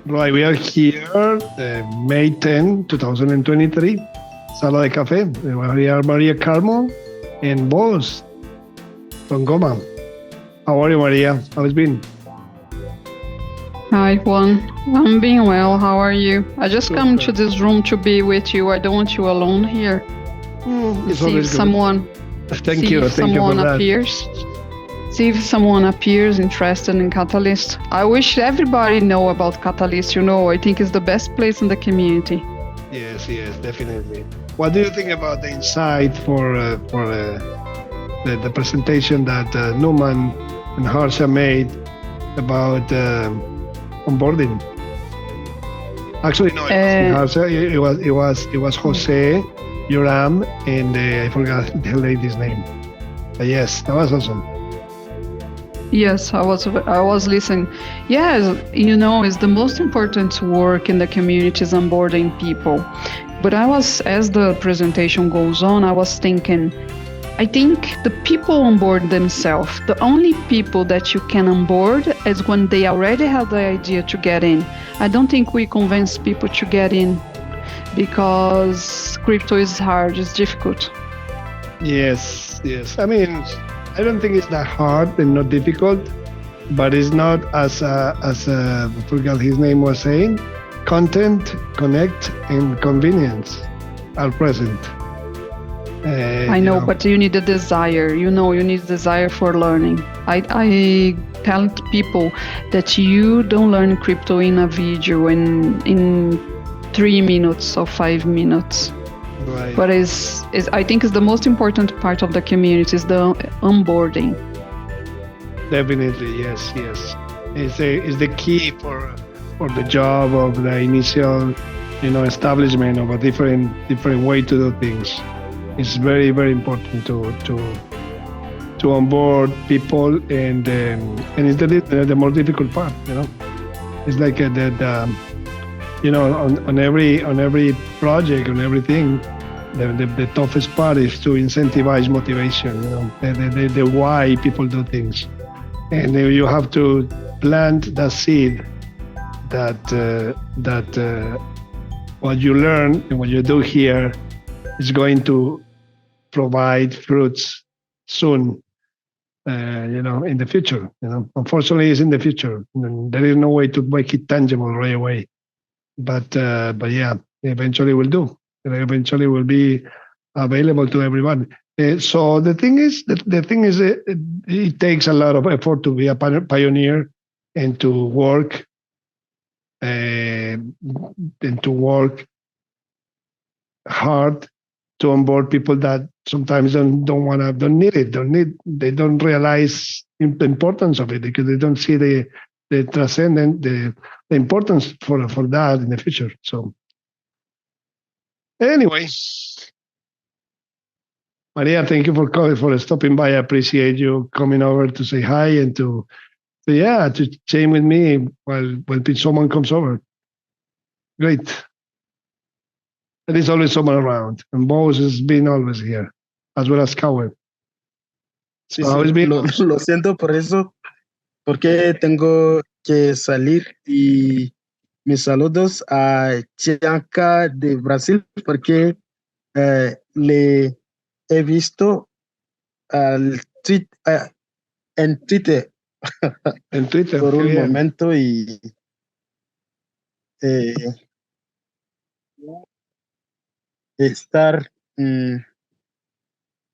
Right, we are here, May 10, 2023, Sala de Café. We are Maria Carmo and Boss from Goma. How are you, Maria? How has been? Hi, Juan. I'm being well. How are you? I just come to Super. this room to be with you. I don't want you alone here. It's See if always good. someone Thank see you. if Thank you for someone that. appears. See if someone appears interested in Catalyst. I wish everybody know about Catalyst. I think it's the best place in the community. Yes, definitely. What do you think about the insight for the presentation that Numan and Harsha made about onboarding? Actually, no, it wasn't Uh, Harsha. It was Jose, Yoram, and I forgot the lady's name. But yes, that was awesome. yes, I was listening. Yes, it's the most important work in the community is onboarding people. But as the presentation goes on, I was thinking, I think the people on board themselves, the only people that you can onboard is when they already have the idea to get in. I don't think we convince people to get in because crypto is hard, it's difficult. Yes. I mean, I don't think it's that hard and not difficult, but it's not as I forgot his name was saying. Content, connect, and convenience are present. I You know, know. but you need a desire. You need desire for learning. I tell people that you don't learn crypto in a video in 3 minutes or 5 minutes. Right. But I think it's the most important part of the community is the onboarding. Definitely, yes. It's the key for the job of the initial, establishment of a different way to do things. It's very very important to onboard people, and it's the more difficult part. It's like on every project, on everything, the toughest part is to incentivize motivation. The why people do things, and you have to plant the seed that what you learn and what you do here is going to provide fruits soon. In the future. Unfortunately, it's in the future. There is no way to make it tangible right away. But yeah, eventually will do. And eventually will be available to everyone. So the thing is, it takes a lot of effort to be a pioneer and to work uh, and to work hard to onboard people that sometimes don't need it, they don't realize the importance of it because they don't see the transcendent the importance for that in the future. So anyway, Maria, thank you for calling, for stopping by. I appreciate you coming over to say hi and to chain with me while someone comes over. Great. There is always someone around, and Boss has been always here, as well as Cowell. Sí, So how sí, is been, lo, Boss? lo siento por eso, porque tengo que salir y mis saludos a Chianca de Brasil, porque le he visto al en Twitter En Twitter, por qué un bien. momento y eh, estar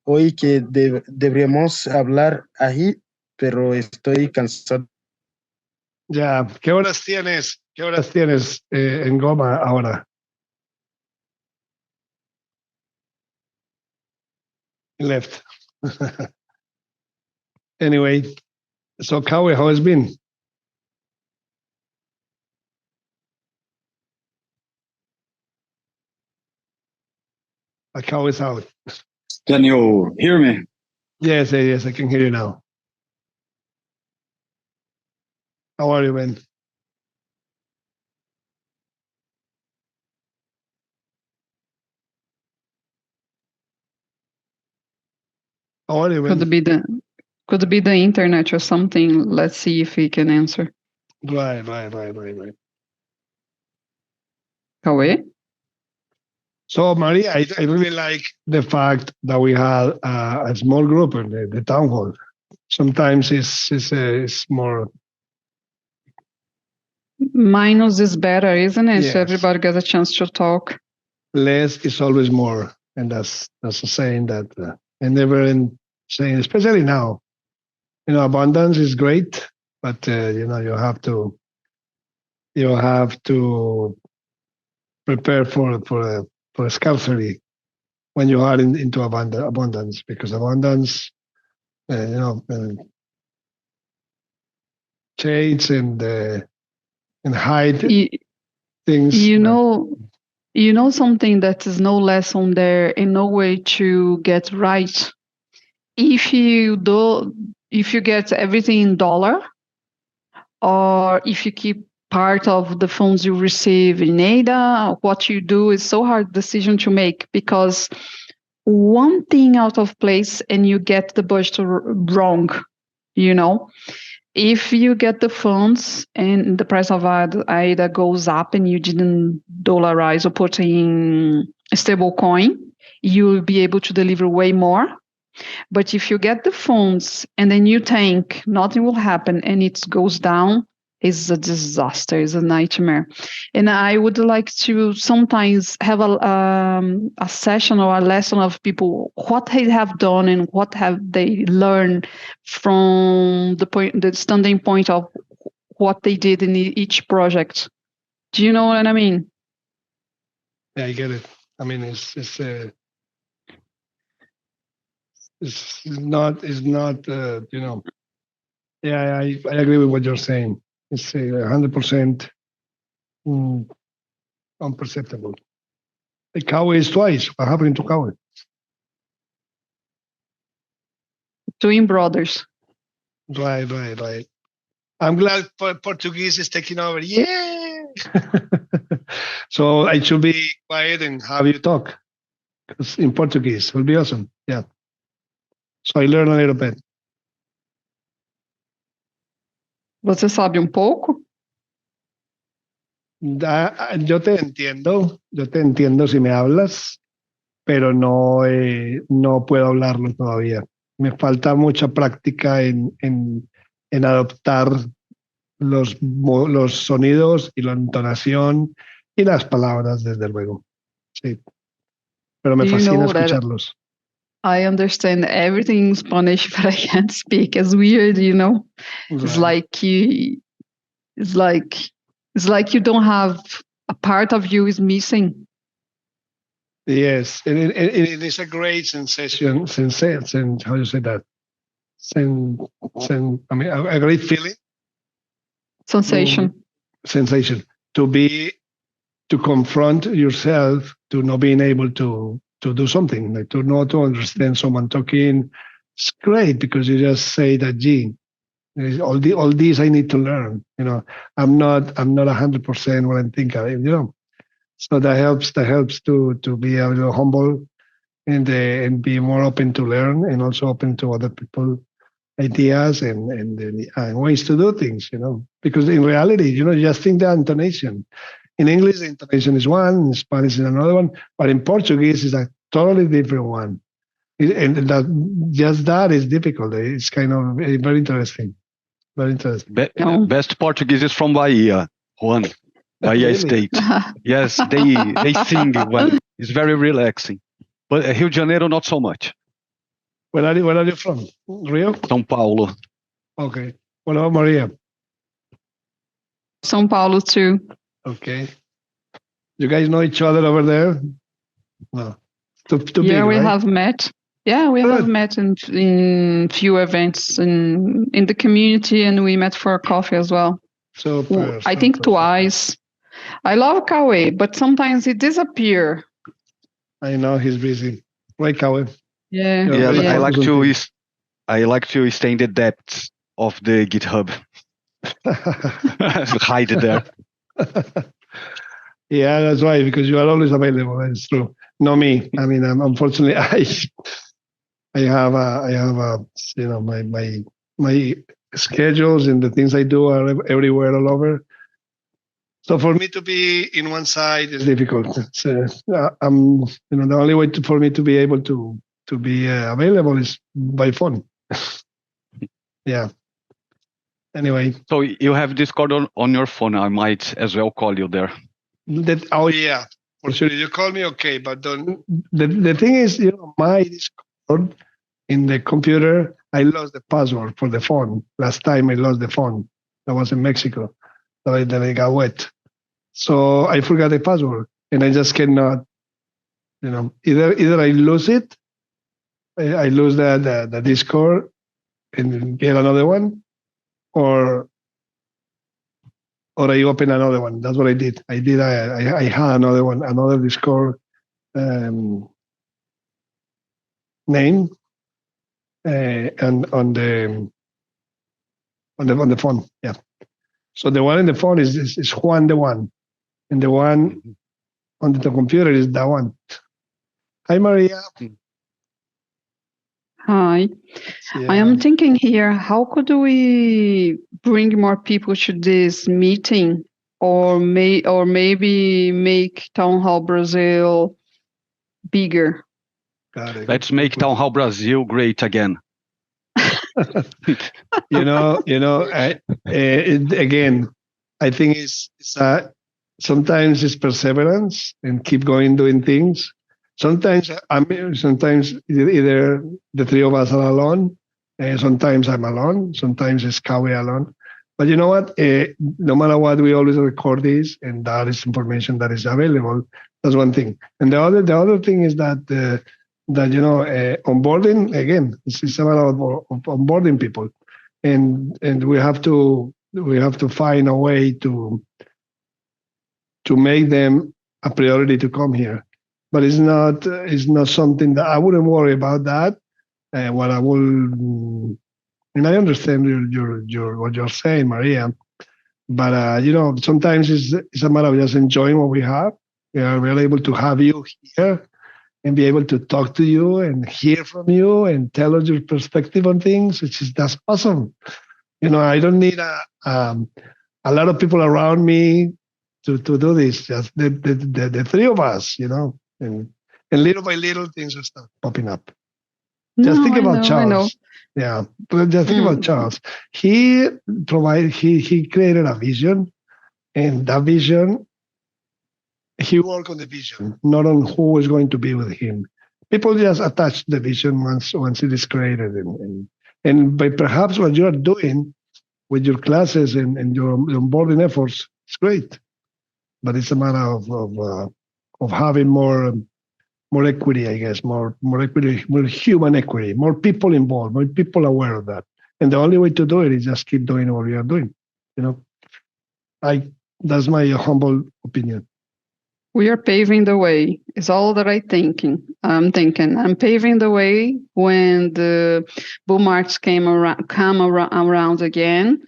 hoy que deberíamos hablar ahí, pero estoy cansado. Ya, ¿qué horas tienes? ¿Qué horas tienes en Goma ahora? Left. Anyway, so Kawi, how has been? Kawi is out. Can you hear me? Yes, I can hear you now. How are you, man? How are you, man? Could be the internet or something. Let's see if he can answer. Right. Cauê? So, Maria, I really like the fact that we had a small group in the town hall. Sometimes it's more. Minus is better, isn't it? Yes. So everybody gets a chance to talk. Less is always more, and that's a saying that I never end saying, especially now. Abundance is great, but you have to prepare for scarcity when you are into abundance, because abundance, change and hide You, things. you know something that is no lesson there and no way to get right. If you get everything in dollar, or if you keep part of the funds you receive in ADA, what you do is so hard decision to make, because one thing out of place and you get the budget wrong. If you get the funds and the price of ADA goes up and you didn't dollarize or put in a stable coin, you'll be able to deliver way more. But if you get the funds and then you think nothing will happen and it goes down, it's a disaster, it's a nightmare. And I would like to sometimes have a session or a lesson of people, what they have done and what have they learned from the standing point of what they did in each project. Do you know what I mean? Yeah, I get it. I mean, it's not Yeah, I agree with what you're saying. It's 100% unperceptible. The Cowboy is twice. What happened to Cowboy? Twin brothers. Right. I'm glad Portuguese is taking over. Yeah. So I should be quiet and have you talk. Because in Portuguese it will be awesome. Yeah. So I learned a little bit. Você sabe um pouco? Yo te entiendo si me hablas, pero no puedo hablarlo todavía. Me falta mucha práctica en adoptar los sonidos y la entonación y las palabras, desde luego. Sí. Pero me fascina escucharlos. I understand everything in Spanish, but I can't speak. It's weird, Right. It's like you don't have a part of you is missing. Yes, and it is a great sensation. How do you say that? I mean, a great feeling. Sensation. Sensation to confront yourself to not being able to do something, like to not to understand someone talking. It's great because you just say that, gee, all these I need to learn. I'm not 100% what I'm thinking. So that helps to be a little humble and be more open to learn, and also open to other people ideas and ways to do things. Because in reality, just think the intonation. In English, the intonation is one, in Spanish is another one, but in Portuguese is a totally different one. And that is difficult. It's kind of very interesting. Very interesting. Best Portuguese is from Bahia, Juan. Bahia Really? State. Yes, they sing when it's very relaxing. But Rio de Janeiro, not so much. Where are you from? Rio? São Paulo. Okay. What about Maria? São Paulo too. Okay. You guys know each other over there? No. Too yeah, big, we right? have met. Yeah, we have met in few events in the community, and we met for coffee as well. I think twice. I love Cauê, but sometimes he disappears. I know he's busy. Right, Cauê? Yeah. I like to stay in the depths of the GitHub. Hide there. Yeah, that's right, because you are always available. That's true. Not me. I mean, unfortunately, I have my schedules and the things I do are everywhere, all over. So for me to be in one side is difficult. I'm, the only way for me to be able to be available is by phone. Yeah. Anyway. So you have Discord on your phone. I might as well call you there. Oh yeah, for sure. You call me, okay, but the thing is, my Discord in the computer, I lost the password for the phone. Last time I lost the phone. I was in Mexico. Then I got wet. So I forgot the password, and I just cannot. Either I lose it, I lose the Discord, and get another one, or I open another one. That's what I did. I had another one, another Discord name, and on the phone. Yeah. So the one in the phone is Juan the one, and the one on the computer is that one. Hi, Maria. Hi. Yeah. I am thinking here, how could we bring more people to this meeting, or maybe make Town Hall Brazil bigger? Got it. Let's make Town Hall Brazil great again. Again, I think it's sometimes it's perseverance and keep going doing things. Sometimes sometimes either the three of us are alone. Sometimes I'm alone. Sometimes it's Kawi alone. But you know what? No matter what, we always record this, and that is information that is available. That's one thing. And the other thing is that onboarding, again, it's about onboarding people, and we have to find a way to make them a priority to come here. But it's not something that I wouldn't worry about that. What I will, and I understand your what you're saying, Maria. But sometimes it's a matter of just enjoying what we have. We are able to have you here and be able to talk to you and hear from you and tell us your perspective on things. That's awesome. I don't need a lot of people around me to do this. Just the three of us, and little by little things will start popping up. Just think about Charles. Yeah, but just think about Charles. He created a vision, and that vision, he worked on the vision, not on who is going to be with him. People just attach the vision once it is created, and by perhaps what you are doing with your classes and your onboarding efforts, it's great. But it's a matter of having more equity, I guess, more equity, more human equity, more people involved, more people aware of that. And the only way to do it is just keep doing what we are doing. That's my humble opinion. We are paving the way. It's all that I'm thinking. I'm paving the way when the bull markets come around again.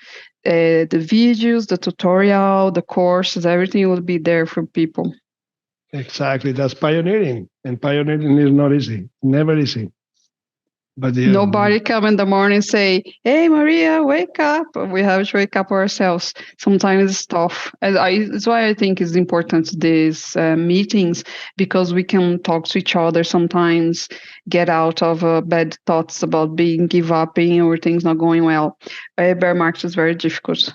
The videos, the tutorial, the courses, everything will be there for people. Exactly. That's pioneering. And pioneering is not easy. Never easy. But nobody come in the morning and say, "Hey, Maria, wake up." We have to wake up ourselves. Sometimes it's tough. That's why I think it's important, these meetings, because we can talk to each other sometimes, get out of bad thoughts about give up or things not going well. Bear market is very difficult.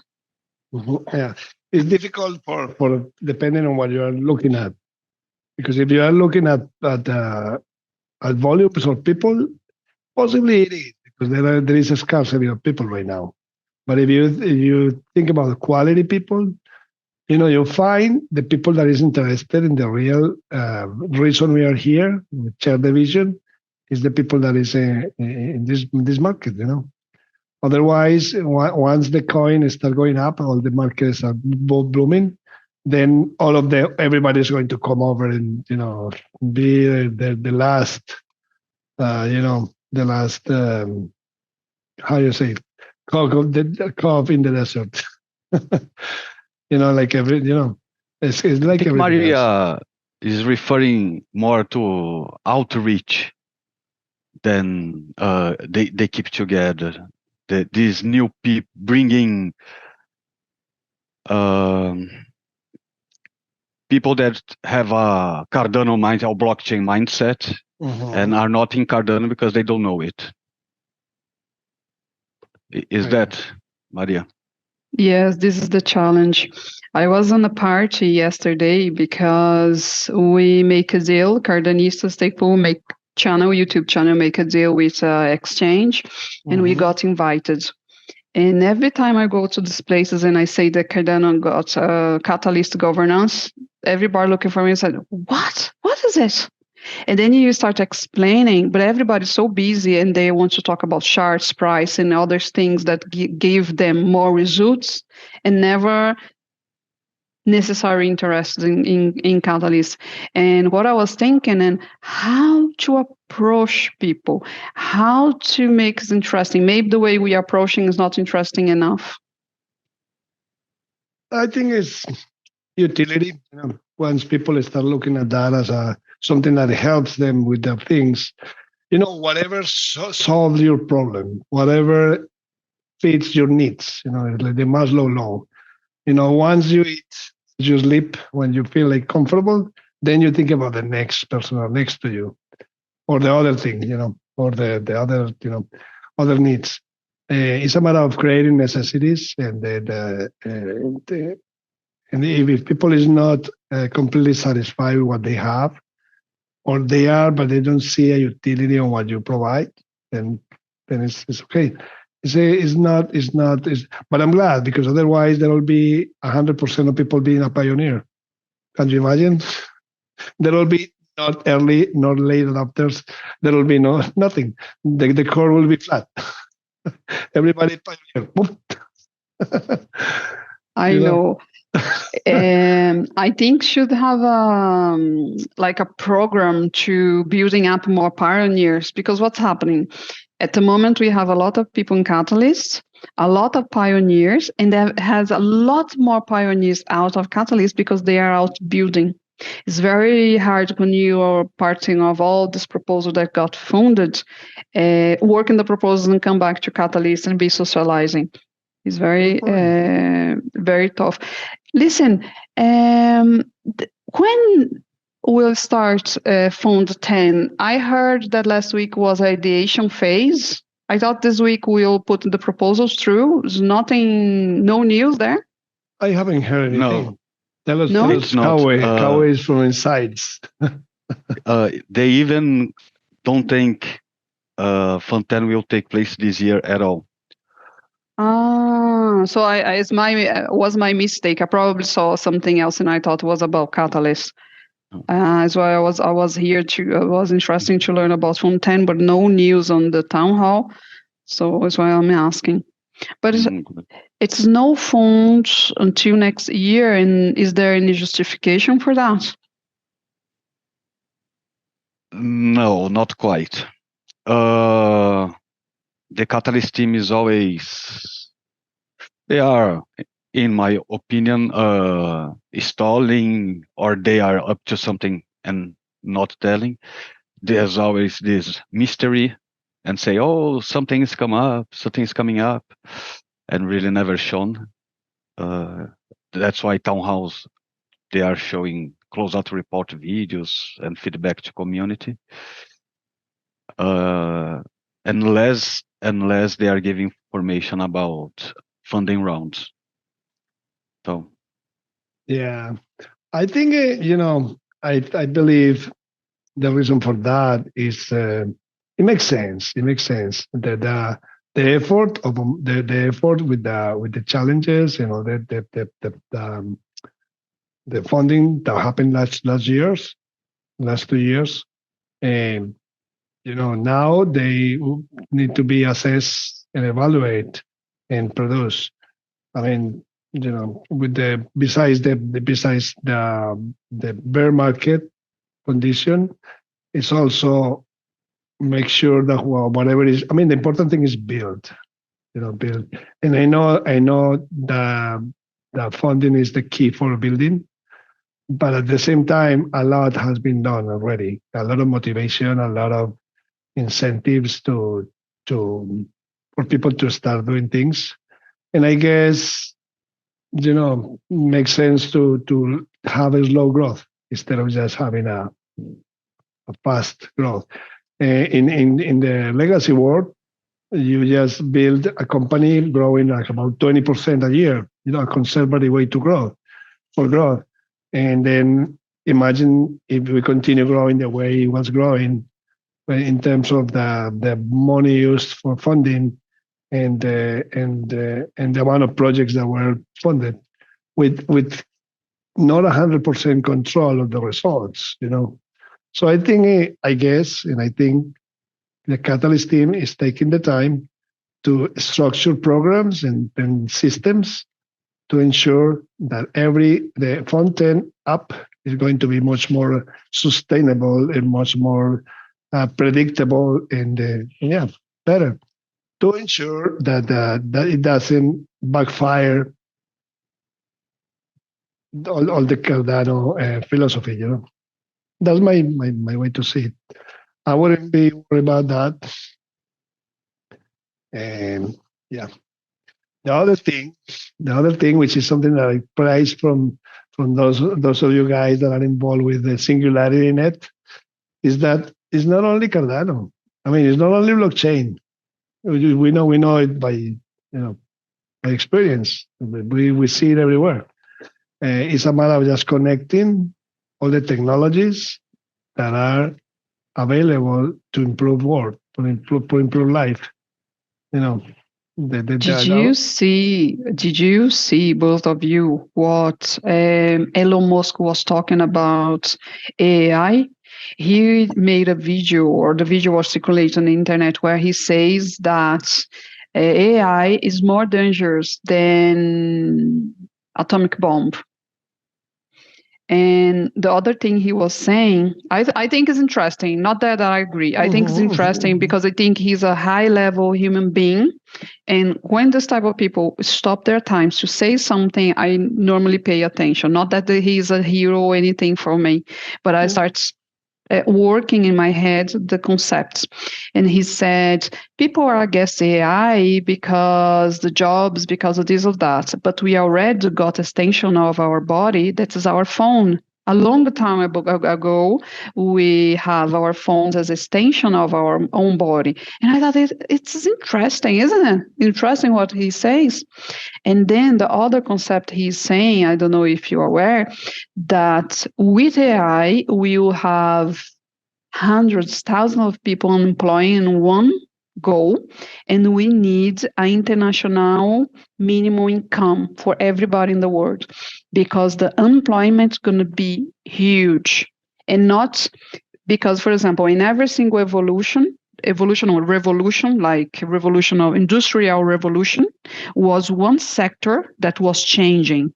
Yeah, it's difficult for depending on what you are looking at. Because if you are looking at volumes of people, possibly it is, because there is a scarcity of people right now. But if you think about the quality people, you find the people that is interested in the real reason we are here, share the vision, is the people that is in this market. Otherwise, once the coin start going up, all the markets are both blooming, then everybody is going to come over and be the last the last how you say the cough in the desert. Like it's like everything Maria else. is referring more to outreach than they keep together. These new people bringing people that have a Cardano mind or blockchain mindset and are not in Cardano because they don't know it. Is that, Maria? Yes, this is the challenge. I was on a party yesterday because we make a deal. Cardanistas Stakepool make YouTube channel make a deal with exchange, and we got invited. And every time I go to these places and I say that Cardano got Catalyst governance, everybody looking for me and said, "What? What is it?" And then you start explaining, but everybody's so busy and they want to talk about charts, price, and other things that give them more results and never necessarily interested in Catalyst. And what I was thinking and how to approach people, how to make it interesting. Maybe the way we are approaching is not interesting enough. I think it's utility. Once people start looking at that as something that helps them with their things, whatever solves your problem, whatever fits your needs, like the Maslow law. Once you eat, you sleep, when you feel like comfortable, then you think about the next person next to you, or the other thing, or the other, other needs. It's a matter of creating necessities, and and if people is not completely satisfied with what they have, or they are, but they don't see a utility on what you provide, then it's okay. But I'm glad, because otherwise there will be 100% of people being a pioneer. Can you imagine? There will be not early, not late adopters. There will be nothing. The core will be flat. Everybody pioneer. I know. I think should have like a program to building up more pioneers, because what's happening at the moment, we have a lot of people in Catalyst, a lot of pioneers, and there has a lot more pioneers out of Catalyst because they are out building. It's very hard when you are parting of all this proposal that got funded, work in the proposal and come back to Catalyst and be socializing. It's very, very tough. Listen, when we'll start Fund 10, I heard that last week was ideation phase. I thought this week we'll put the proposals through. There's nothing, no news there? I haven't heard anything. No. Tell us Kawe is from insides. They even don't think Fund 10 will take place this year at all. So was my mistake. I probably saw something else and I thought it was about Catalyst. That's why I was here it was interesting to learn about Fund 10, but no news on the town hall. So that's why I'm asking. But it's no fund until next year, and is there any justification for that? No, not quite. The Catalyst team is always, they are, in my opinion, stalling, or they are up to something and not telling. There's always this mystery and say, oh, something's coming up, and really never shown. That's why town halls, they are showing closeout report videos and feedback to community. Unless they are giving information about funding rounds. So, yeah, I think I believe the reason for that is it makes sense. It makes sense that the effort of the effort with the challenges, the funding that happened last 2 years, and now they need to be assessed and evaluate and produce. I mean, with besides the bear market condition, it's also make sure that whatever is. I mean, the important thing is build. Build. And I know the funding is the key for building. But at the same time, a lot has been done already. A lot of motivation, a lot of incentives for people to start doing things. And I guess, makes sense to have a slow growth instead of just having a fast growth. In the legacy world, you just build a company growing like about 20% a year, a conservative way to grow for growth. And then imagine if we continue growing the way it was growing in terms of the money used for funding and the amount of projects that were funded with not 100% control of the results. So I think, I guess, and I think the Catalyst team is taking the time to structure programs and systems to ensure that the front end app is going to be much more sustainable and much more predictable and better, to ensure that it doesn't backfire all the Cardano philosophy. That's my way to see it. I wouldn't be worried about that. And yeah, the other thing, which is something that I prize from those of you guys that are involved with the Singularity Net, is that it's not only Cardano. I mean, it's not only blockchain. We know it by by experience. We see it everywhere. It's a matter of just connecting all the technologies that are available to improve world, to improve life. Did you see both of you what Elon Musk was talking about AI? He made a video, or the video was circulating on the internet, where he says that AI is more dangerous than atomic bomb. And the other thing he was saying, I think is interesting. Not that I agree. I think it's interesting because I think he's a high-level human being. And when this type of people stop their times to say something, I normally pay attention. Not that he's a hero or anything for me, but I start working in my head the concepts. And he said, people are against AI because the jobs, because of this or that, but we already got extension of our body, that is our phone. A long time ago, we have our phones as extension of our own body. And I thought it's interesting, isn't it? Interesting what he says. And then the other concept he's saying, I don't know if you're aware, that with AI, we will have hundreds, thousands of people employed in one goal, and we need an international minimum income for everybody in the world, because the unemployment is going to be huge. And not because, for example, in every single evolution or revolution, like revolution of industrial revolution, was one sector that was changing.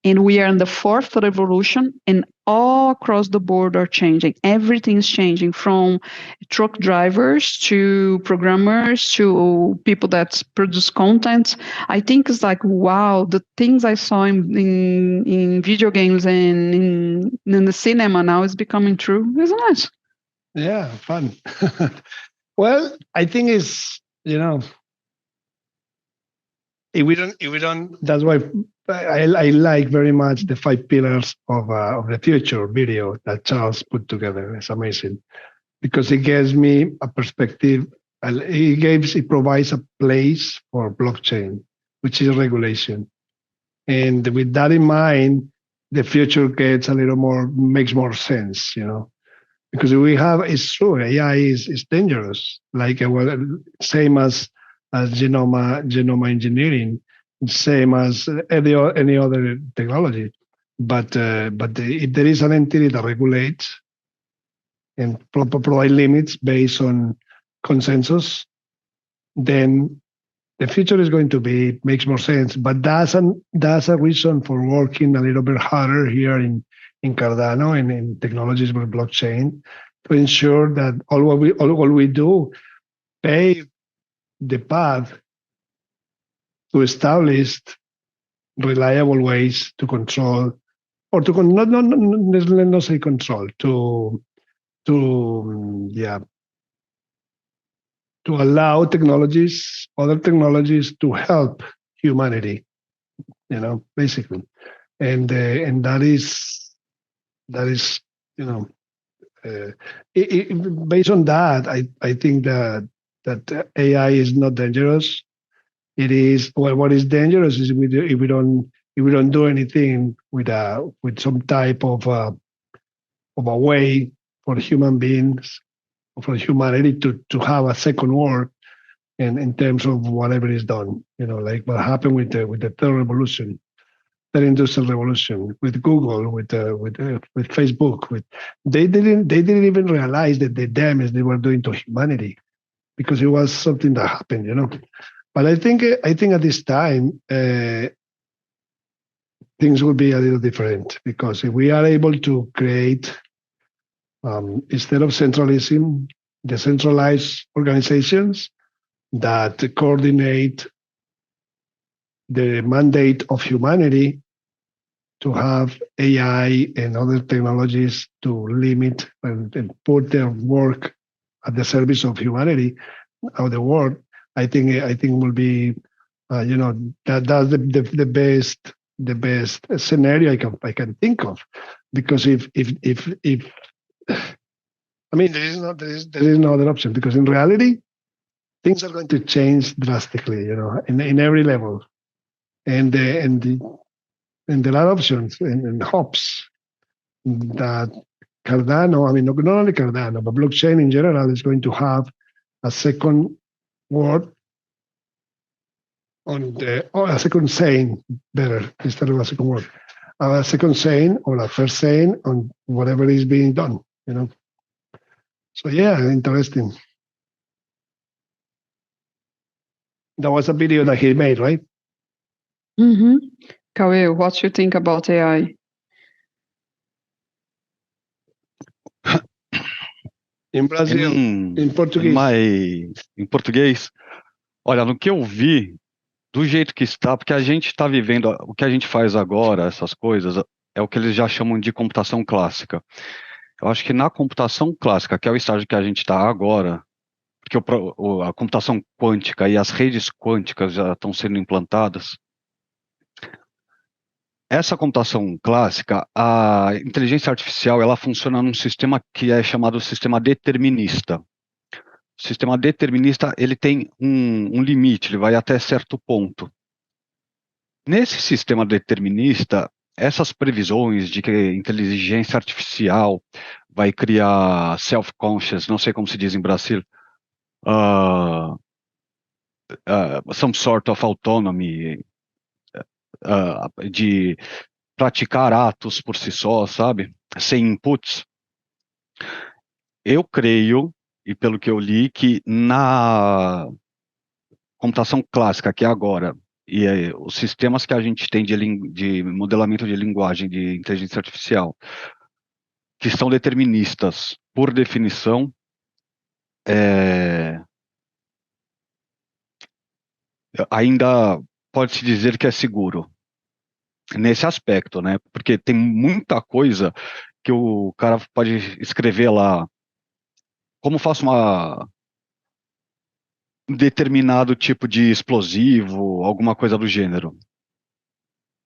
And we are in the fourth revolution, and all across the board are changing. Everything's changing, from truck drivers to programmers to people that produce content. I think it's like, wow, the things I saw in video games and in the cinema now is becoming true, isn't it? Yeah, fun. Well, I think it's, if we don't, that's why I like very much the 5 pillars of the future video that Charles put together. It's amazing because it gives me a perspective. It provides a place for blockchain, which is regulation. And with that in mind, the future makes more sense, because it's true, AI is dangerous. Like, same as genome engineering, same as any other technology. But if there is an entity that regulates and provide limits based on consensus, then the future is going to makes more sense. But that's a reason for working a little bit harder here in Cardano and in technologies with blockchain, to ensure that all we do pave the path to establish reliable ways to control, or to not say control, to allow other technologies to help humanity, basically. and that is you know based on that, I think that AI is not dangerous. It is, well, what is dangerous is if we don't do anything with some type of a way for human beings, for humanity to have a second word in terms of whatever is done. Like what happened with the third revolution, third industrial revolution, with Google, with Facebook. They didn't even realize that the damage they were doing to humanity, because it was something that happened. But I think at this time things will be a little different, because if we are able to create, instead of centralism, decentralized organizations that coordinate the mandate of humanity to have AI and other technologies to limit and put their work at the service of humanity, of the world. I think will be, that's the best scenario I can think of, because if I mean, there is no other option, because in reality things are going to change drastically, in every level, and there are options and hopes that Cardano, I mean, not only Cardano, but blockchain in general is going to have a second word or a second saying, better, instead of a second word, a second saying or a first saying on whatever is being done. So yeah, interesting. That was a video that he made, right? Mm-hmm. Cauê, what you think about AI? In Brazil, in Portuguese. Em português, olha, no que eu vi, do jeito que está, porque a gente está vivendo, o que a gente faz agora, essas coisas, é o que eles já chamam de computação clássica. Eu acho que na computação clássica, que é o estágio que a gente está agora, porque a computação quântica e as redes quânticas já estão sendo implantadas. Essa computação clássica, a inteligência artificial, ela funciona num sistema que é chamado sistema determinista. O sistema determinista, ele tem um limite, ele vai até certo ponto. Nesse sistema determinista, essas previsões de que a inteligência artificial vai criar self-conscious, não sei como se diz em Brasil, some sort of autonomy, de praticar atos por si só, sabe? Sem inputs. Eu creio, e pelo que eu li, que na computação clássica, que é agora, e os sistemas que a gente tem de modelamento de linguagem de inteligência artificial, que são deterministas por definição, ainda pode-se dizer que é seguro nesse aspecto, né? Porque tem muita coisa que o cara pode escrever lá, como faço um determinado tipo de explosivo, alguma coisa do gênero.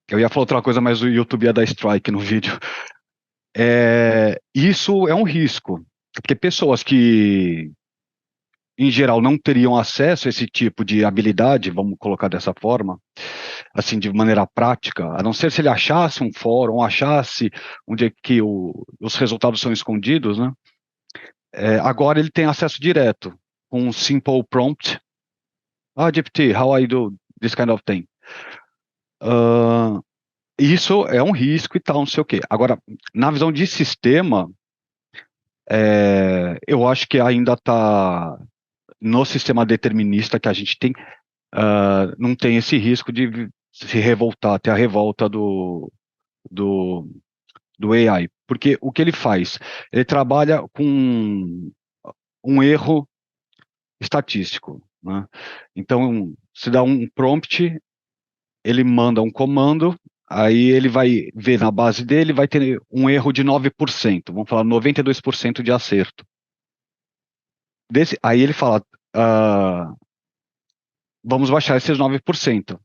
Eu ia falar outra coisa, mas o YouTube ia dar strike no vídeo. Isso é um risco, porque pessoas que, em geral, não teriam acesso a esse tipo de habilidade, vamos colocar dessa forma, assim, de maneira prática, a não ser se ele achasse um fórum, achasse onde é que os resultados são escondidos, né? Agora ele tem acesso direto, com um simple prompt. GPT, how I do this kind of thing. Isso é um risco e tal, não sei o quê. Agora, na visão de sistema, eu acho que ainda está no sistema determinista que a gente tem, não tem esse risco de se revoltar, ter a revolta do AI. Porque o que ele faz? Ele trabalha com um erro estatístico, né? Então, se dá um prompt, ele manda um comando, aí ele vai ver na base dele, vai ter um erro de 9%, vamos falar 92% de acerto. Aí ele fala, vamos baixar esses 9%.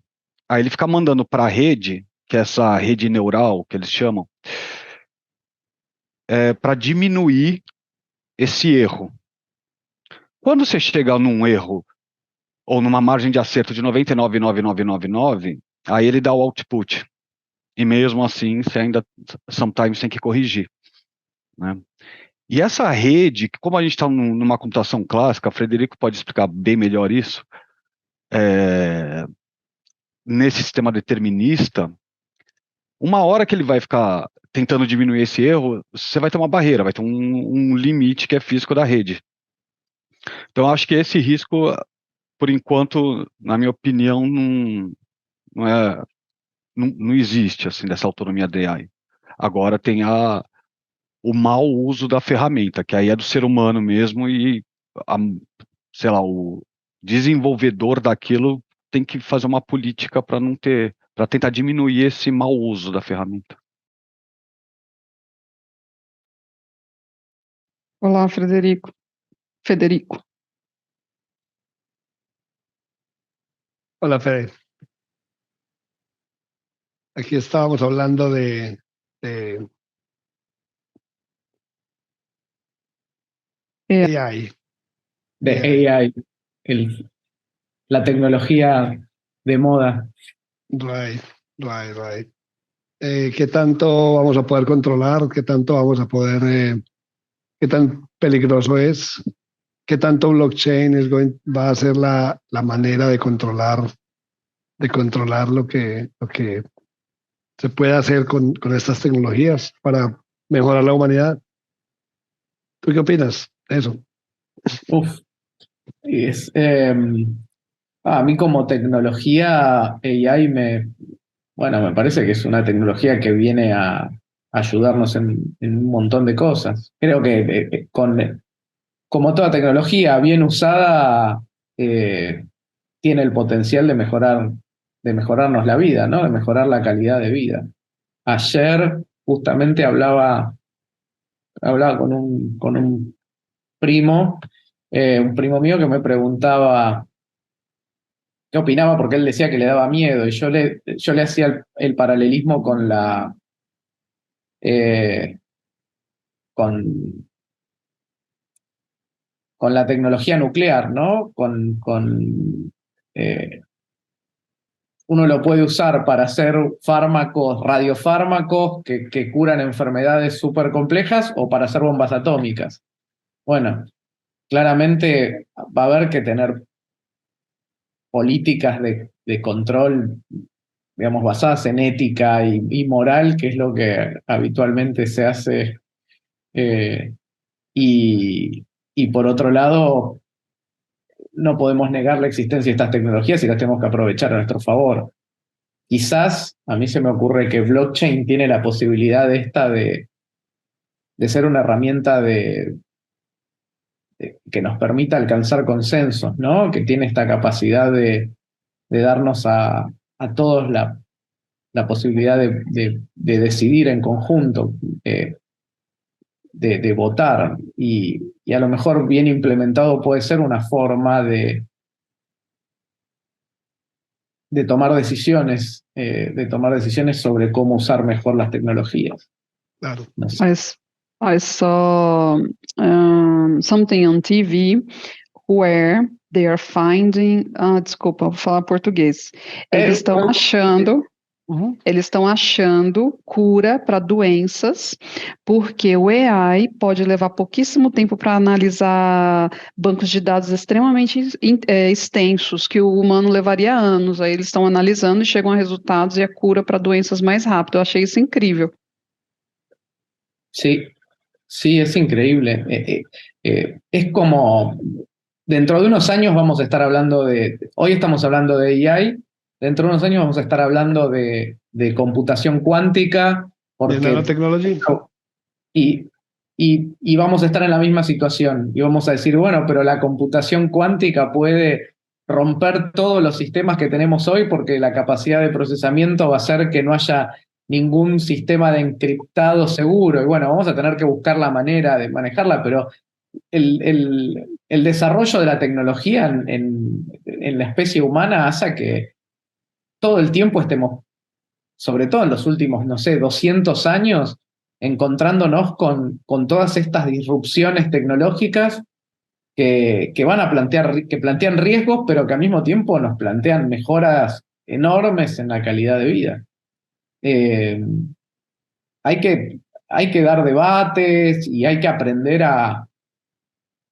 Aí ele fica mandando para a rede que é essa rede neural que eles chamam, para diminuir esse erro. Quando você chega num erro ou numa margem de acerto de 99,9999, aí ele dá o output. E mesmo assim, você ainda sometimes tem que corrigir, né? E essa rede, como a gente está numa computação clássica, Frederico pode explicar bem melhor isso, nesse sistema determinista, uma hora que ele vai ficar tentando diminuir esse erro, você vai ter uma barreira, vai ter um limite que é físico da rede. Então, eu acho que esse risco, por enquanto, na minha opinião, não existe, assim, dessa autonomia da AI. Agora tem o mau uso da ferramenta, que aí é do ser humano mesmo e, a, sei lá, o desenvolvedor daquilo tem que fazer uma política para não ter, para tentar diminuir esse mau uso da ferramenta. Olá, Frederico. Federico. Hola, Fede. Aquí estábamos hablando de AI. De AI, la tecnología de moda. Right, right, right. ¿Qué tanto vamos a poder controlar? ¿Qué tanto vamos a poder, qué tan peligroso es? ¿Qué tanto blockchain va a ser la manera de controlar lo que se puede hacer con estas tecnologías para mejorar la humanidad? ¿Tú qué opinas de eso? Uf, es, a mí como tecnología AI bueno, me parece que es una tecnología que viene a ayudarnos en un montón de cosas. Creo que como toda tecnología bien usada, tiene el potencial de mejorarnos la vida, ¿no? De mejorar la calidad de vida. Ayer justamente hablaba con un primo, un primo mío que me preguntaba qué opinaba porque él decía que le daba miedo y yo le hacía el paralelismo eh, con, con la tecnología nuclear, ¿no? Eh, uno lo puede usar para hacer fármacos, radiofármacos que curan enfermedades súper complejas o para hacer bombas atómicas. Bueno, claramente va a haber que tener políticas de control, digamos, basadas en ética y moral, que es lo que habitualmente se hace. eh, y por otro lado, no podemos negar la existencia de estas tecnologías y las tenemos que aprovechar a nuestro favor. Quizás a mí se me ocurre que blockchain tiene la posibilidad de ser una herramienta que nos permita alcanzar consensos, ¿no? Que tiene esta capacidad de darnos a todos la posibilidad de decidir en conjunto, de votar, y a lo mejor bien implementado puede ser una forma de tomar decisiones sobre cómo usar mejor las tecnologías. Claro. No sé. I saw something on TV where they are finding. Desculpa, vou falar português. Eles estão achando. Eles estão achando cura para doenças, porque o AI pode levar pouquíssimo tempo para analisar bancos de dados extremamente extensos, que o humano levaria anos. Aí eles estão analisando e chegam a resultados e a cura para doenças mais rápido. Eu achei isso incrível. Sí, sí, es increíble. Es como, dentro de unos años vamos a estar hablando hoy estamos hablando de AI, dentro de unos años vamos a estar hablando de computación cuántica, ¿De porque nanotecnología? y vamos a estar en la misma situación y vamos a decir, bueno, pero la computación cuántica puede romper todos los sistemas que tenemos hoy porque la capacidad de procesamiento va a hacer que no haya ningún sistema de encriptado seguro. Y bueno, vamos a tener que buscar la manera de manejarla, pero el desarrollo de la tecnología en la especie humana hace que todo el tiempo estemos sobre todo en los últimos, no sé, 200 años, encontrándonos con todas estas disrupciones tecnológicas que van a que plantean riesgos, pero que al mismo tiempo nos plantean mejoras enormes en la calidad de vida. Eh, hay que, hay que dar debates y hay que aprender a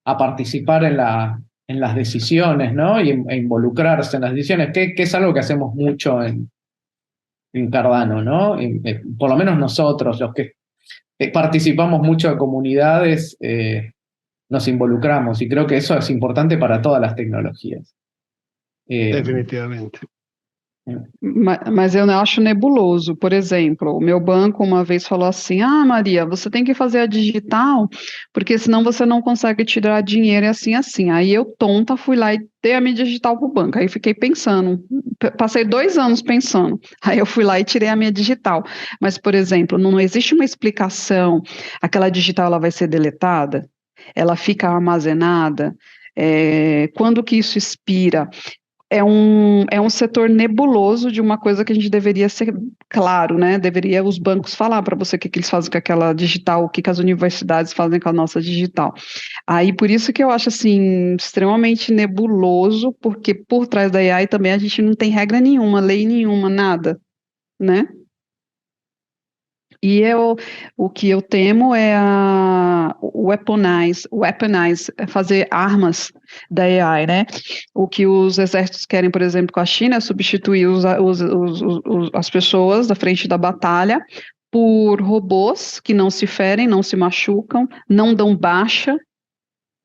participar en las decisiones, ¿no? E involucrarse en las decisiones, que es algo que hacemos mucho en Cardano, ¿no? Por lo menos nosotros, los que participamos mucho de comunidades, nos involucramos y creo que eso es importante para todas las tecnologías. Definitivamente. Mas eu acho nebuloso. Por exemplo, o meu banco uma vez falou assim: Ah, Maria, você tem que fazer a digital, porque senão você não consegue tirar dinheiro e assim, assim. Aí eu, tonta, fui lá e dei a minha digital pro banco. Aí fiquei pensando, passei 2 anos pensando. Aí eu fui lá e tirei a minha digital. Mas, por exemplo, não existe uma explicação. Aquela digital ela vai ser deletada? Ela fica armazenada? Quando que isso expira? É um setor nebuloso de uma coisa que a gente deveria ser claro, né? Deveria os bancos falar para você o que eles fazem com aquela digital, o que as universidades fazem com a nossa digital. Aí, por isso que eu acho, assim, extremamente nebuloso, porque por trás da AI também a gente não tem regra nenhuma, lei nenhuma, nada, né? E o que eu temo é o weaponize, fazer armas da AI, né? O que os exércitos querem, por exemplo, com a China, é substituir as pessoas da frente da batalha por robôs que não se ferem, não se machucam, não dão baixa,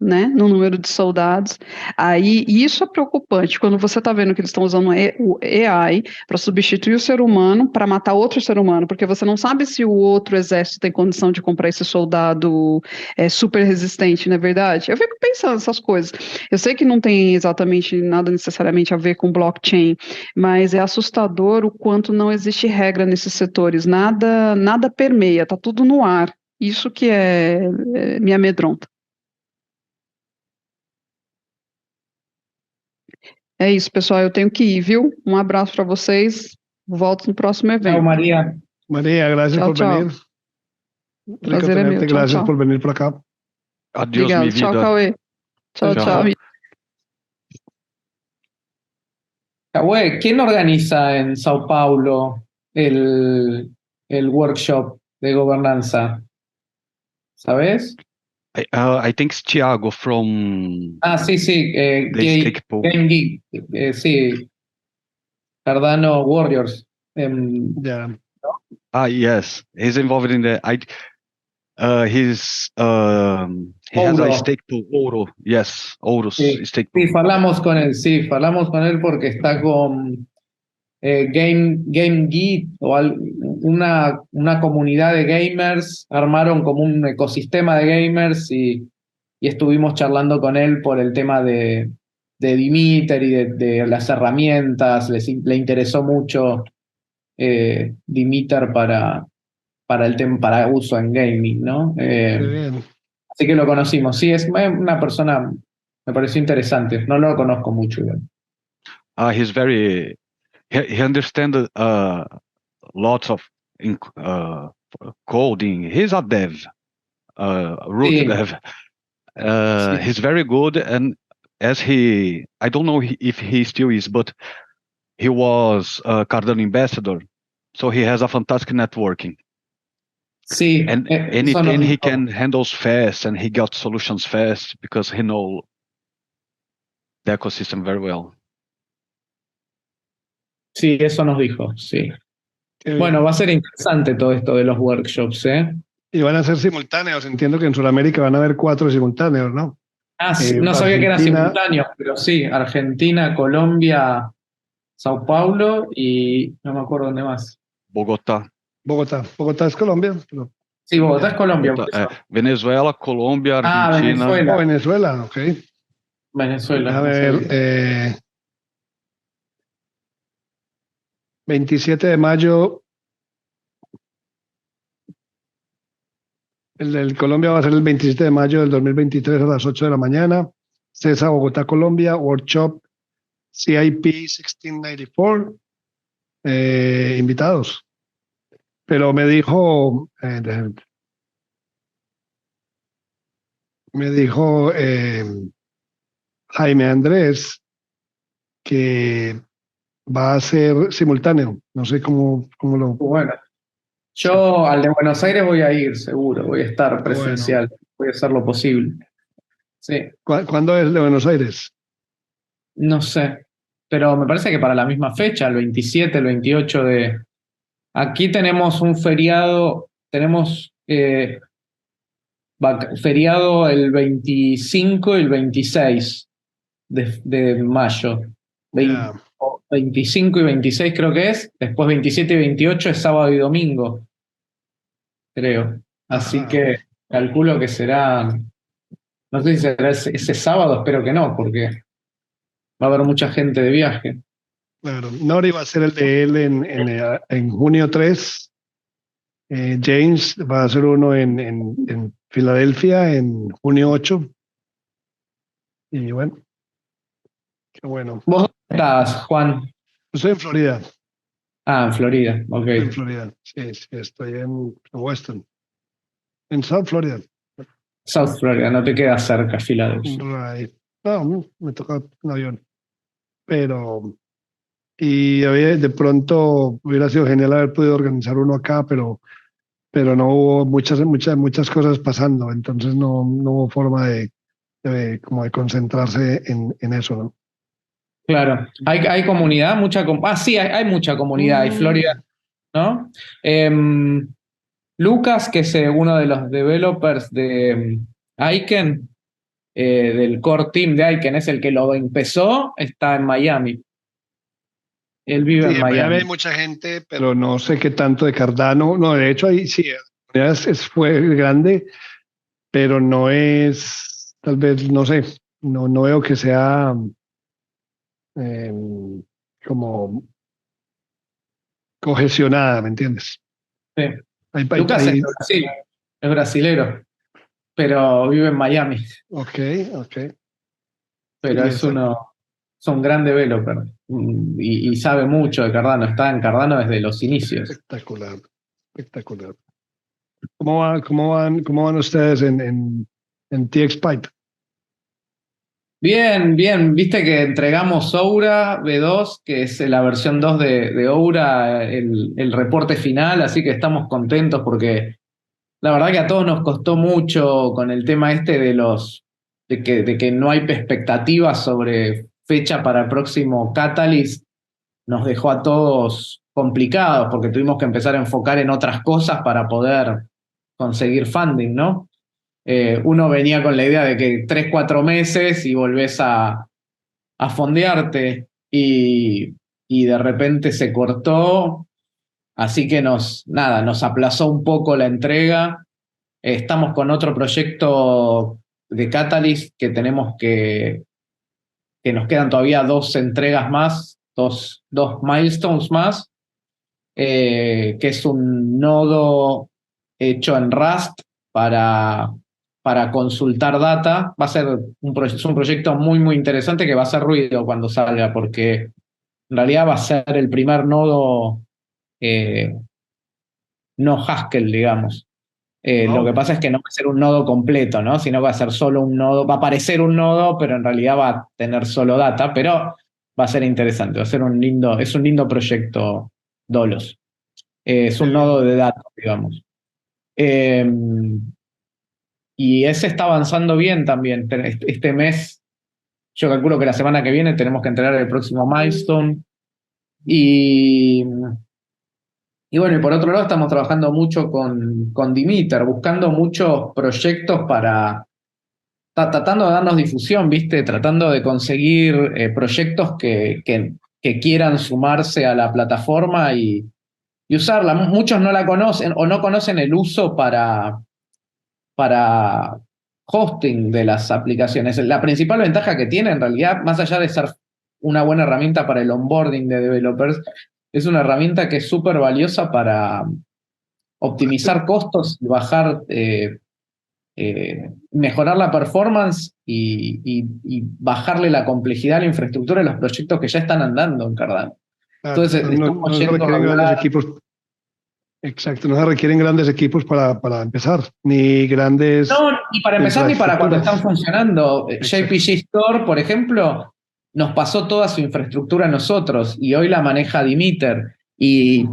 né, no número de soldados. Aí, isso é preocupante, quando você está vendo que eles estão usando o AI para substituir o ser humano, para matar outro ser humano, porque você não sabe se o outro exército tem condição de comprar esse soldado super resistente, não é verdade? Eu fico pensando essas coisas. Eu sei que não tem exatamente nada necessariamente a ver com blockchain, mas é assustador o quanto não existe regra nesses setores, nada permeia, tá tudo no ar. Isso que me amedronta. É isso, pessoal. Eu tenho que ir, viu? Um abraço para vocês. Volto no próximo evento. Chao, María. María, gracias Tchau, por tchau. venir. Rico Prazer é meu. tenerte, Tchau, gracias tchau. por venir por acá. Adiós, Obrigado. mi Tchau, vida. Cauê. Tchau, Tchau. tchau. Cahue, ¿quién organiza en Sao Paulo el workshop de gobernanza? ¿Sabes? I think it's Thiago from Ah, sí, the Stake Pool. Game Geek, sí, Cardano Warriors. Yeah. Yes, he's involved in the. He has a Ouro. stake pool, Ouro. Yes, Ouro's Sí, stake pool. sí, falamos con él porque está con Game Geek o una comunidad de gamers, armaron como un ecosistema de gamers y estuvimos charlando con él por el tema de Dimiter y de las herramientas, le interesó mucho Dimiter para para uso en gaming, ¿no? Qué bien. Así que lo conocimos. Sí, es una persona, me pareció interesante. No lo conozco mucho. Igual. He's very. He understands lots of coding. He's a dev, root Sí. dev. Sí. He's very good, and I don't know if he still is, but he was a Cardano ambassador, so he has a fantastic networking. Sí, And eso nos anything he dijo. can handle fast, and he got solutions fast because he knows the ecosystem very well. Sí, eso nos dijo, sí. Qué bien. Bueno, va a ser interesante todo esto de los workshops, ¿eh? Y van a ser simultáneos. Entiendo que en Sudamérica van a haber 4 simultáneos, ¿no? Ah, sí, no sabía que eran Argentina. simultáneos, pero sí, Argentina, Colombia, Sao Paulo y no me acuerdo dónde más. Bogotá. Bogotá. Bogotá es Colombia. Pero... Sí, Bogotá es Colombia. Bogotá, Venezuela, Colômbia, Argentina. Venezuela. Oh, Venezuela, ok. Venezuela. A no ver, sabía. 27 de mayo. El del Colombia va a ser el 27 de mayo del 2023 a las 8 de la mañana. CESA, Bogotá, Colombia, Workshop CIP 1694. Invitados. Pero me dijo Jaime Andrés que va a ser simultáneo. No sé cómo lo. Bueno, yo al de Buenos Aires voy a ir, seguro, voy a estar Bueno, presencial, voy a hacer lo posible. Sí, ¿cuándo es el de Buenos Aires? no sé, pero me parece que para la misma fecha, el 27, el 28 de... Aquí tenemos un feriado, tenemos feriado el 25 y el 26 de mayo. Ya. 25 y 26 creo que es, después 27 y 28 es sábado y domingo, creo. Así Ajá. que calculo que será, no sé si será ese sábado, espero que no, porque va a haber mucha gente de viaje. Claro. Nori va a ser el de él en junio 3. James va a hacer uno en Filadelfia en junio 8. Y bueno, qué bueno. ¿Vos dónde estás, Juan? Estoy en Florida. Ah, en Florida, ok. Estoy en Florida. Sí, sí, estoy en Weston. En South Florida. South Florida, no te queda cerca, Filadelfia. Right. No, me toca un avión. Pero, de pronto hubiera sido genial haber podido organizar uno acá, pero no hubo muchas cosas pasando. Entonces no hubo forma como de concentrarse en eso, ¿no? Claro, hay comunidad, sí, hay mucha comunidad, hay Mm, Florida, ¿no? Lucas, que es uno de los developers de Aiken, del core team de Aiken, es el que lo empezó, está en Miami. Él vive sí, en en Miami hay Miami. mucha gente, pero no sé qué tanto de Cardano. No, de hecho, ahí sí, fue grande, pero no es, tal vez, no sé, no veo que sea eh, como cohesionada, ¿me entiendes? Sí. Hay, Lucas es de Brasil, es brasilero, pero vive en Miami. ok, ok. Pero Y eso, es un gran developer y sabe mucho de Cardano. Está en Cardano desde los inicios. espectacular, espectacular. ¿Cómo van ustedes en TXPipe? Bien, bien. Viste que entregamos Oura V2, que es la versión 2 de Oura, el reporte final, así que estamos contentos porque la verdad que a todos nos costó mucho con el tema este de que no hay expectativas sobre fecha para el próximo Catalyst. Nos dejó a todos complicados porque tuvimos que empezar a enfocar en otras cosas para poder conseguir funding, ¿no? Uno venía con la idea de que 3, 4 meses y volvés a fondearte y de repente se cortó, así que nos aplazó un poco la entrega. Estamos con otro proyecto de Catalyst que tenemos que nos quedan todavía 2 entregas más, dos milestones más, que es un nodo hecho en Rust para consultar data. Va a ser es un proyecto muy, muy interesante que va a hacer ruido cuando salga, porque en realidad va a ser el primer nodo eh, no Haskell, digamos. Lo que Oh, pasa es que no va a ser un nodo completo, ¿no? Sino va a ser solo un nodo, va a parecer un nodo, pero en realidad va a tener solo data, pero va a ser interesante, va a ser es un lindo proyecto Dolos. Es qué un nodo bien. de datos, digamos. Eh, y ese está avanzando bien también. Este mes, yo calculo que la semana que viene tenemos que entregar el próximo milestone. Y, y bueno, y por otro lado estamos trabajando mucho con Dimiter, buscando muchos proyectos tratando de darnos difusión, ¿viste? Tratando de conseguir proyectos que quieran sumarse a la plataforma y usarla. Muchos no la conocen o no conocen el uso para hosting de las aplicaciones. La principal ventaja que tiene, en realidad, más allá de ser una buena herramienta para el onboarding de developers, es una herramienta que es súper valiosa para optimizar costos y bajar, mejorar la performance y bajarle la complejidad a la infraestructura de los proyectos que ya están andando en Cardano. Claro, Entonces, no estamos se yendo a requieren grandes hablar. equipos. Exacto, no se requieren grandes equipos para empezar, ni grandes No, ni para empezar ni para cuando están infraestructuras. funcionando. Exacto. JPG Store, por ejemplo, nos pasó toda su infraestructura a nosotros y hoy la maneja Dimiter y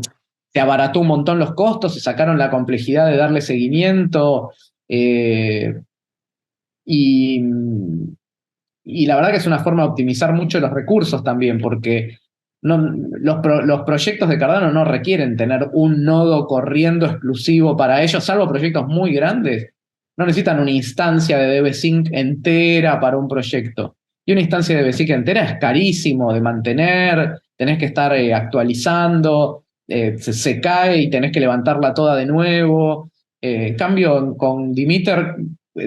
se abarató un montón los costos, se sacaron la complejidad de darle seguimiento eh, y, y la verdad que es una forma de optimizar mucho los recursos también, porque los proyectos de Cardano no requieren tener un nodo corriendo exclusivo para ellos, salvo proyectos muy grandes. No necesitan una instancia de DB-Sync entera para un proyecto. Y una instancia de DB-Sync entera es carísimo de mantener, tenés que estar actualizando, se cae y tenés que levantarla toda de nuevo. En cambio, con Dimiter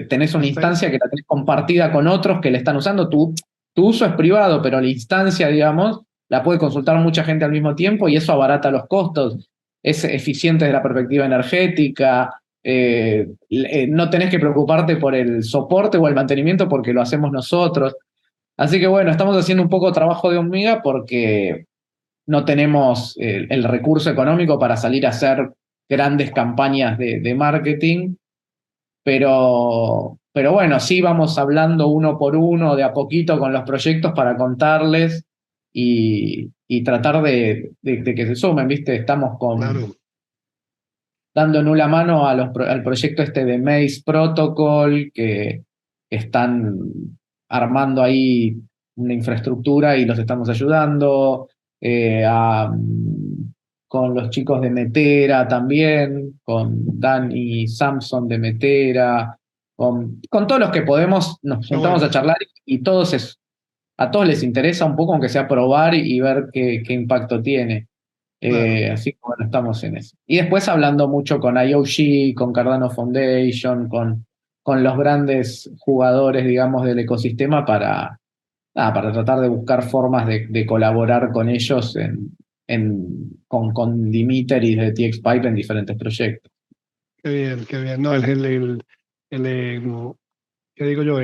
tenés una Está ahí. instancia que la tenés compartida con otros que la están usando. Tu uso es privado, pero la instancia, digamos, la puede consultar mucha gente al mismo tiempo y eso abarata los costos. Es eficiente desde la perspectiva energética. No tenés que preocuparte por el soporte o el mantenimiento porque lo hacemos nosotros. Así que bueno, estamos haciendo un poco trabajo de hormiga porque no tenemos el recurso económico para salir a hacer grandes campañas de marketing, pero bueno, sí vamos hablando uno por uno, de a poquito con los proyectos para contarles y tratar de que se sumen, ¿viste? Estamos Claro. dando la mano al proyecto este de Maze Protocol, que están armando ahí una infraestructura y los estamos ayudando. Con los chicos de Metera también, con Dan y Samson de Metera, con todos los que podemos, nos Qué juntamos bueno. a charlar y a todos les interesa un poco, aunque sea probar y ver qué impacto tiene. Claro. Así que bueno, estamos en eso. Y después hablando mucho con IOG, con Cardano Foundation, con los grandes jugadores, digamos, del ecosistema para tratar de buscar formas de colaborar con ellos con Dimiter y de TXPipe en diferentes proyectos. Qué bien, qué bien. No, ¿qué digo yo?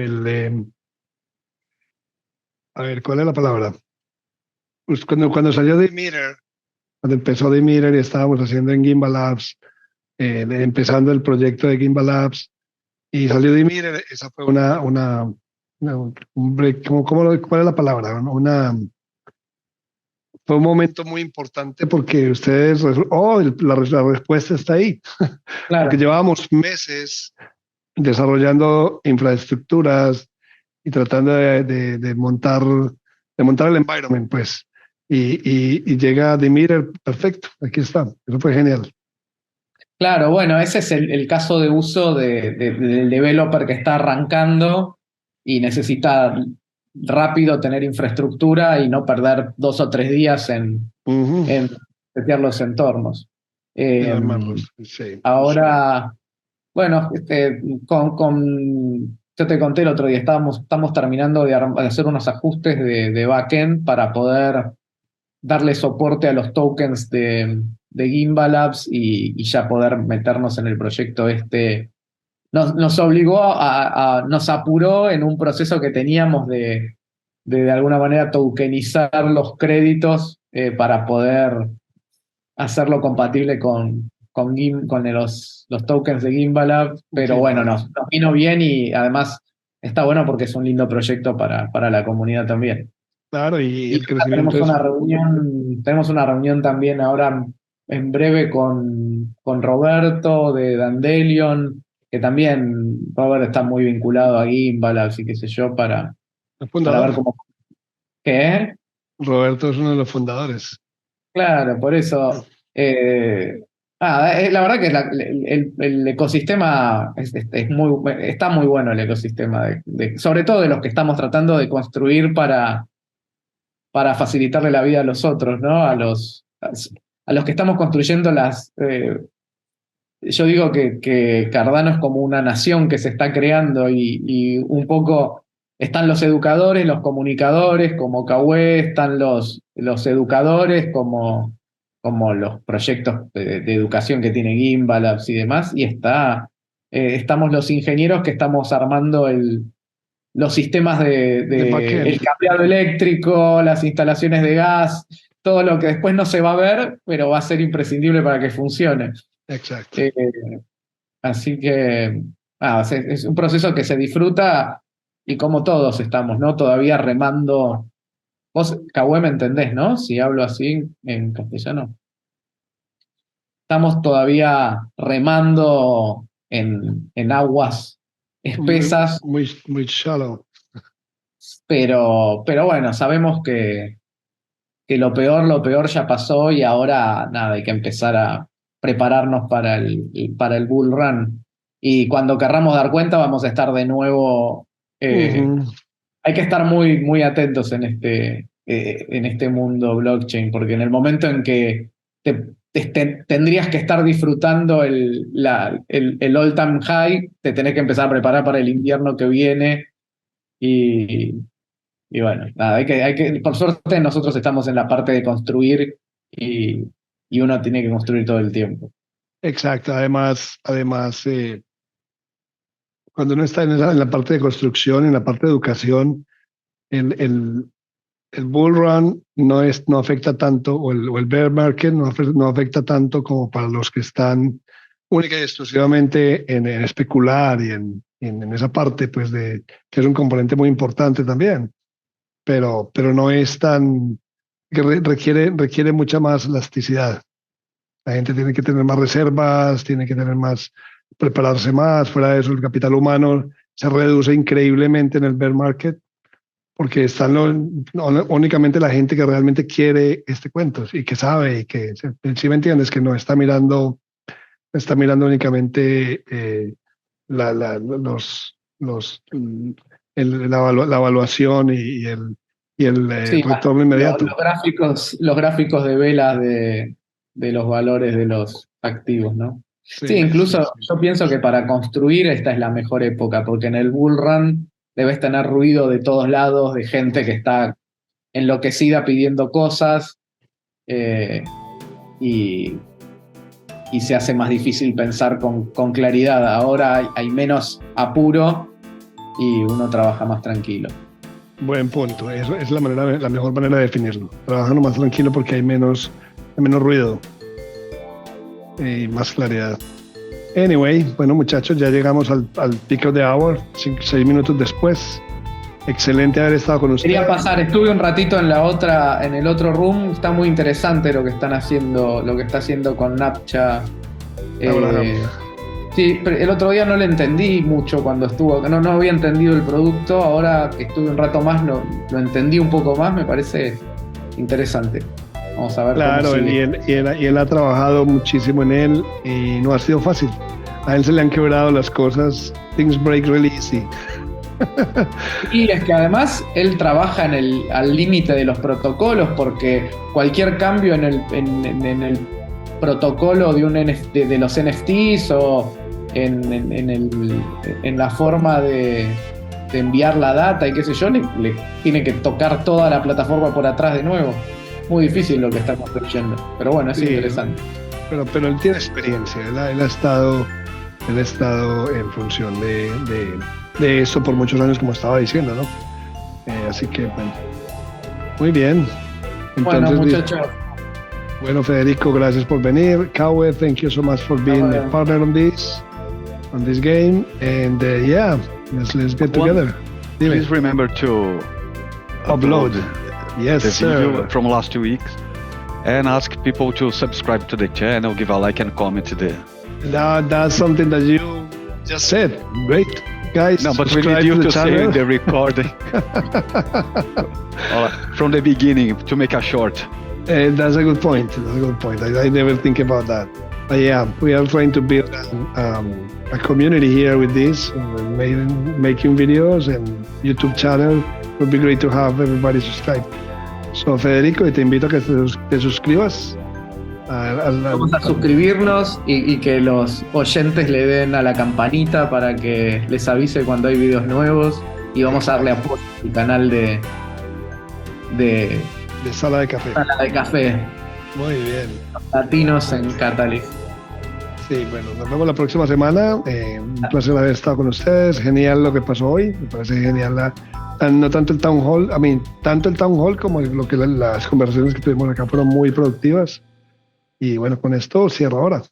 A ver, ¿cuál es la palabra? Pues cuando salió de Meter, cuando empezó de Meter y estábamos haciendo en Gimbal Labs, empezando el proyecto de Gimbal Labs, y salió de Meter, esa fue un break, ¿cuál es la palabra? Fue un momento muy importante porque la respuesta está ahí, porque Claro. llevábamos meses desarrollando infraestructuras y tratando de montar el environment, pues. Y llega Dimir, perfecto, aquí está. Eso fue genial. Claro, bueno, ese es el caso de uso del developer que está arrancando y necesita rápido tener infraestructura y no perder 2 o 3 días Ujú. en setear los entornos. En Eh, armarlos, sí. Ahora, bueno, yo te conté el otro día, estamos terminando de hacer unos ajustes de backend para poder darle soporte a los tokens de Gimbal Labs y ya poder meternos en el proyecto este. Nos obligó nos apuró en un proceso que teníamos de alguna manera tokenizar los créditos para poder hacerlo compatible con los tokens de Gimbal Labs, pero Sí, bueno, vale. nos vino bien y además está bueno porque es un lindo proyecto para la comunidad también. Claro, y Y el ahora crecimiento es. tenemos una reunión también ahora en breve con Roberto de Dandelion, que también Robert está muy vinculado a Gimbal, así que sé yo, El para fundador. ver cómo. ¿Qué? Roberto es uno de los fundadores. Claro, por eso. La verdad que el ecosistema está muy bueno el ecosistema, sobre todo de los que estamos tratando de construir para facilitarle la vida a los otros, ¿no? A los que estamos construyendo yo digo que Cardano es como una nación que se está creando y un poco están los educadores, los comunicadores, como Cahué, están los educadores, como los proyectos de educación que tiene Gimbal Labs y demás, y estamos los ingenieros que estamos armando los sistemas De el backend. cableado eléctrico, las instalaciones de gas, todo lo que después no se va a ver, pero va a ser imprescindible para que funcione. Exacto. Así que es un proceso que se disfruta y como todos estamos, ¿no? Todavía remando. Vos, Cahue, me entendés, ¿no? Si hablo así en castellano. Estamos todavía remando en aguas espesas, Muy shallow. pero bueno, sabemos que lo peor ya pasó y ahora nada, hay que empezar a prepararnos para el bull run. Y cuando querramos dar cuenta, vamos a estar de nuevo. Hay que estar muy, muy atentos en este mundo blockchain, porque en el momento en que tendrías que estar disfrutando el all-time high, te tenés que empezar a preparar para el invierno que viene. Y bueno, nada, por suerte nosotros estamos en la parte de construir y uno tiene que construir todo el tiempo. Exacto. Además, cuando uno está en la parte de construcción, en la parte de educación, el bull run no afecta tanto, o el bear market no afecta tanto como para los que están única y exclusivamente en especular y en esa parte, pues, que es un componente muy importante también. Pero no es tan, que requiere mucha más elasticidad. La gente tiene que tener más reservas, tiene que tener prepararse más. Fuera de eso, el capital humano se reduce increíblemente en el bear market, porque están únicamente la gente que realmente quiere este cuento y que sabe y que, si me entiendes, que no está mirando únicamente la evaluación y el Sí, retorno inmediato. los gráficos de velas de los valores de los activos, ¿no? Sí, incluso yo pienso que para construir esta es la mejor época, porque en el bull run debes tener ruido de todos lados, de gente que está enloquecida pidiendo cosas, y se hace más difícil pensar con claridad. Ahora hay menos apuro y uno trabaja más tranquilo. Buen punto. Eso es la mejor manera de definirlo. Trabajando más tranquilo porque hay menos ruido y más claridad. Anyway, bueno, muchachos, ya llegamos al peak of the hour, 6 minutos después. Excelente haber estado con ustedes. Quería pasar, estuve un ratito en el otro room, está muy interesante lo que está haciendo con Napcha. Sí, pero el otro día no le entendí mucho cuando estuvo, no había entendido el producto, ahora que estuve un rato más lo entendí un poco más, me parece interesante. Vamos a ver. Claro, cómo sigue. y él ha trabajado muchísimo en él y no ha sido fácil. A él se le han quebrado las cosas. Things break really easy. Y es que además él trabaja al límite de los protocolos, porque cualquier cambio en el protocolo de los NFTs o en la forma de enviar la data y qué sé yo, le tiene que tocar toda la plataforma por atrás de nuevo. Muy difícil lo que está construyendo, pero bueno, es interesante. Pero él tiene experiencia, él ha estado en función de eso por muchos años, como estaba diciendo, ¿no? Así que, bueno, muy bien. Entonces, bueno, muchachos. Bueno, Federico, gracias por venir. Cahue, thank you so much for being a partner on this game. And yeah, let's get together. Please remember to upload. Yes, the sir. video from last 2 weeks, and ask people to subscribe to the channel, give a like and comment there. That's something that you just said. Great, guys. No, but we need you to say in the recording from the beginning to make a short. That's a good point. I never think about that. But yeah, we are trying to build a community here with this, making videos and YouTube channel. It would be great to have everybody subscribe. So, Federico, y te invito a que te suscribas. Vamos a suscribirnos y que los oyentes le den a la campanita para que les avise cuando hay videos nuevos, y vamos a darle apoyo al canal de Sala de Café. Sala de Café. Muy bien. Latinos en Catalyst. Sí, bueno, nos vemos la próxima semana. Un placer haber estado con ustedes. Genial lo que pasó hoy. Me parece genial no tanto el town hall, tanto el town hall como lo que las conversaciones que tuvimos acá fueron muy productivas. Y bueno, con esto cierro ahora.